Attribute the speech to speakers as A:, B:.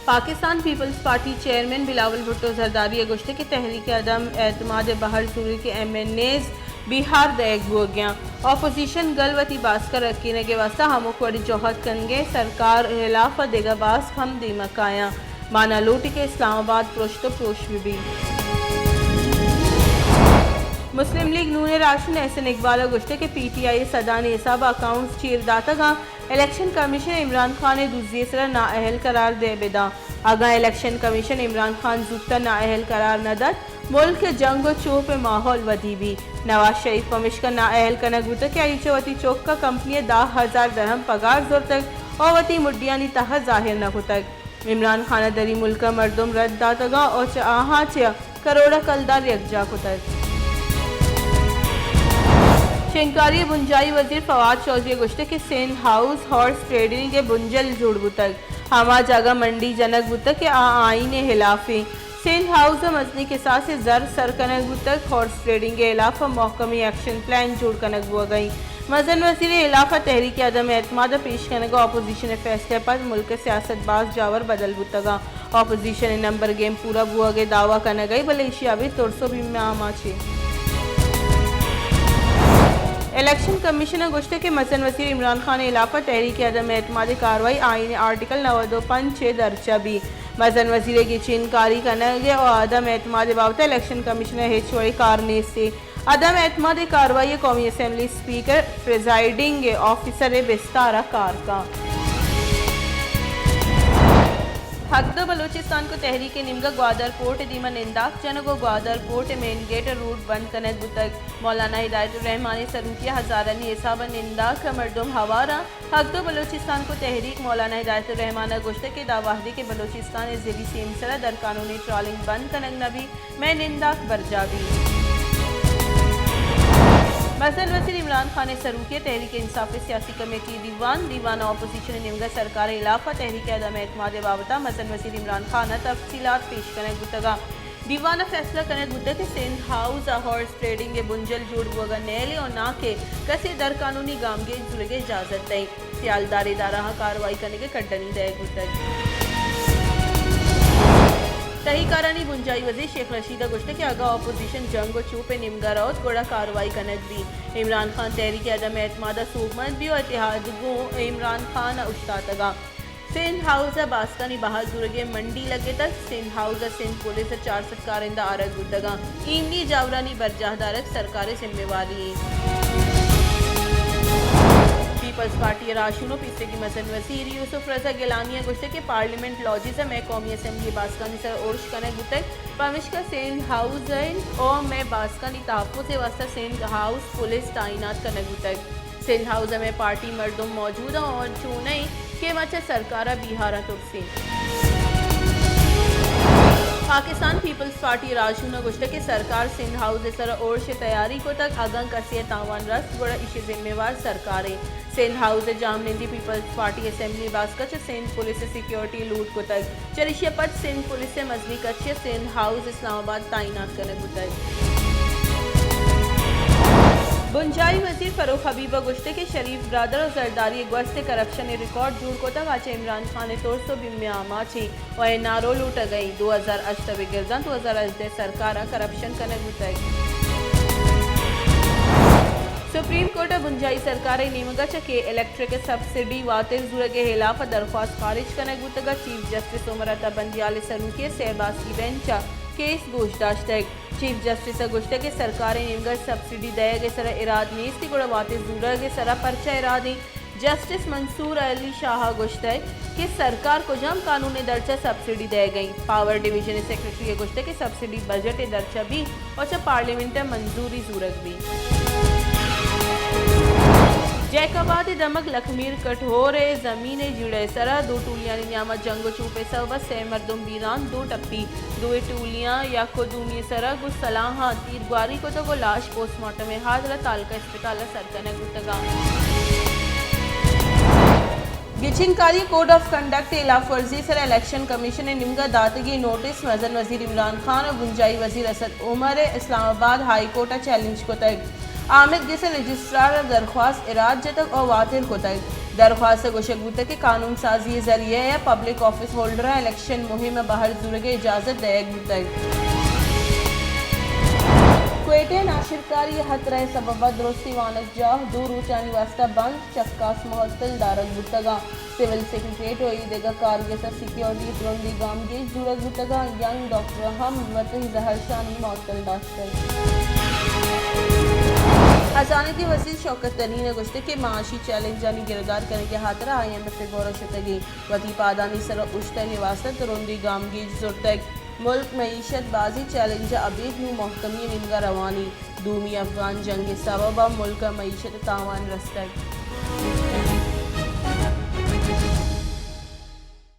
A: Pakistan Peoples Party chairman Bilawal Bhutto Zardari अगुश्ते की तहरीक अदम एतमाद बहर सूरी के MNAs बिहार दैग हो गया अपोजिशन गलवती बास्कर रखीने के वास्ता हमक वड़ी जोहद कनगे सरकार खिलाफ देगा बास हम दीमकाया माना लूट के इस्लामाबाद प्रोश्तो प्रोश भी मुस्लिम लीग नून राशन एहसन इकबाल गुश्ते के PTI सदानी हिसाब अकाउंट चीरदातगा इलेक्शन कमीशन इमरान खान ने दूसरा नाअहल करार दे बेदा आगा इलेक्शन कमीशन इमरान खान जुत्ता नाअहल करार नदत मुल्क के जंग व चोप माहौल वधी भी नवाज शरीफ पमिश का नाअहल कनक बुत के आयुचवती चौक का कंपनी 10,000 दरहम पगार जोर तक और वती मुड्डियानी तह जाहिर न हो तक इमरान खान दरी मुल्क मरदुम रद्द दातगा और आहा करोड़ा कलदार यकजा को तक शिंकारी बुंजाई वजीर फवाद चौधरी गुश्ते के सेंट हाउस हॉर्स ट्रेडिंग के बुंजल जुड़ बुतक हमा जागा मंडी जनक बुतक के आईन हिलाफी सेंट हाउस मजनी के साथ से जर सरकनक बुतक हॉर्स ट्रेडिंग के अलावा मौकमी एक्शन प्लान जुड़ कनक बुआ गई मजन वजीर इलाफा तहरीक अदम एतमाद पेश करने का अपोजिशन फैसले पर मुल्क सियासत बाज जावर बदल बुतगा अपोजिशन नंबर गेम पूरा बुआ गए दावा करने गई मलेशिया भी तुरसो भी आमा छे इलेक्शन कमीशन गुश्ते के मसन वजीर इमरान खान इलाफा तहरीक अदम एतमाद कार्रवाई आईन आर्टिकल 92.6 दर्जा भी मसन वजीर की चिनकारी करने और अदम एतमाद बाबत इलेक्शन कमीशनर हेचवड़ी कारने से अदम एतमाद कार्रवाई कौमी असम्बली स्पीकर प्रिजाइडिंग ऑफिसर बिस्तारा कार का हकदो बलोचिस्तान को तहरीक निमगा ग्वादर पोर्ट दीमा निंदाक जनगो Gwadar port main gate route बंद कनक बुतक मौलाना हिदायतुर्रहमानी सरूकिया हजारानी हिसाब निंदाक मरदुम हवारा हकदो बलोचिस्तान को तहरीक मौलाना हिदायतुर्रहमान गुश्ते के दावाहदी के बलोचिस्तान जिली सीमसरा दर कानूनी ट्रॉलिंग बंद कनक नबी मैं निंदाक बरजावी मसल वजीर इमरान खान सरूकिया तहरीक इंसाफ सियासी कमेटी दीवान अपोजिशन निमगा सरकार इलाफा तहरीक अदम एतमाद बाबता मसल वजीर इमरान खान तफसीलात पेश करने गुतगा दीवान फैसला करने गुद्दा के सेंट हाउस हॉर्स ट्रेडिंग के बुंजल जुड़ बुआ नैले और ना के कसे दर कानूनी गामगे जुड़े इजाजत दई सियालदार इदारा कार्रवाई करने के कड्डनी दे गुतग तहीकारानी बुंजाई वजीर शेख रशीदा गुश्ते के आगा अपोजिशन जंग चूपे निमगा रौत गोड़ा कार्रवाई कनक भी इमरान खान तहरीक अदम एतमादा सूबमत भी और इतिहाद गो इमरान खान उश्तातगा सेंट हाउस बास्कानी बहाल दुर्गे मंडी लगे तक Saint house Sindh police 4 सत्कारिंदा Arag गुद्दगा ईमनी जावरानी बरजाहदारक सरकारी जिम्मेवारी पीपल्स पार्टी राशुनो पीछे की मसन वजीर यूसुफ रजा गिलानिया गुश्ते के पार्लियामेंट लॉजिस में कौमी असम्बली बास्कानी सर ओर्श कने गुतक पमिश का सेंट हाउस और मैं बास्कानी ताफो से वास्ता सेंट हाउस पुलिस तैनात करने गुतक सेंट हाउस में पार्टी मर्दुम मौजूद और चूने के मचे सरकारा बिहारा तुर्सी पाकिस्तान पीपल्स पार्टी राशुना गुश्ते के सरकार सिंध हाउस सर और से तैयारी को तक आगंग कसिय तावान रस बड़ा इशे जिम्मेवार सरकार सिंध हाउस जाम निंदी पीपल्स पार्टी असम्बली बास्कच सिंध पुलिस सिक्योरिटी लूट को तक चरिशिया पद सिंध पुलिस से मजबी कच्चे सिंध हाउस इस्लामाबाद तैनात करने को तक बुंजाई वजीर फरूख हबीबा गुश्ते के शरीफ ब्रादर और जरदारी गस्त करप्शन रिकॉर्ड जुड़ को तक आज इमरान खान ने तौर सो बिम्मे आमा छी और नारो लूट गई 2008 गिरजन 2008 सरकार करप्शन करने गुतई सुप्रीम कोर्ट बुंजाई सरकार निमगा के इलेक्ट्रिक सब्सिडी वातिर जुड़ के खिलाफ दरख्वास्त खारिज करने गुतगा चीफ जस्टिस उमरता बंदियाल सरूकिया सहबाज की बेंचा केस गोश्तदाश्त चीफ जस्टिस गुश्ते के सरकार निमगर सब्सिडी दया के सरा इराद नीस्ती गुड़ा वाते जूरा के सरा पर्चा इरादी जस्टिस मंसूर अली शाह गुश्ते के सरकार को जम कानून दर्जा सब्सिडी दे गई पावर डिवीजन सेक्रेटरी के गुश्ते के सब्सिडी बजट दर्जा भी और पार्लियामेंट मंजूरी जूरक भी जैकाबाद दमक लखमीर कठोर जमीन जुड़े सरा 2 टूलियां नियामत जंग चूपे सब से मरदुम बीरान 2 टप्पी 2 टूलियां या खुदूनी सरा गुस सलाहा तीर ग्वारी को तो लाश पोस्टमार्टम में हाजरा तालका अस्पताल सरकने गुतगा गिचिनकारी कोड ऑफ कंडक्ट इलाफ वर्जी सर इलेक्शन कमीशन ने निमगा दातगी नोटिस मजन वजीर इमरान खान और गुंजाई वजीर Asad Umar Islamabad high court challenge को तक आमिद जैसे रजिस्ट्रार दरख्वास्त इराद जतक और वातिर को तक दरख्वास्त गोशगुता के कानून साजी जरिए या पब्लिक ऑफिस होल्डर इलेक्शन मुहिम बाहर जुरगे इजाजत दयग क्वेटे नाशिरकारी हतरा सबब दुरुस्ती वानक जाह दूर ऊंचानी वास्ता बंद चक्कास महत्तल दारक बुतगा सिविल सेक्रेटरीट देगा कारगेसा सिक्योरिटी तुरंदी गामगे जुरक बुतगा यंग डॉक्टर हम वतही जहरशानी मअतल दाश्त अचानक वसील शौकत तरीन गुश्ते के माशी चैलेंज जानी गिरदार करने के हाथरा IMF गौरव शुतगी वती पादानी सर उश्तगी वास्ता तुरंदी गामगे जुरतक मुल्क मईशत बाजी चैलेंज अबीद में महकमी निमगा रवानी दूमी अफगान जंग सबबा मुल्क मईशत तावान रस्तक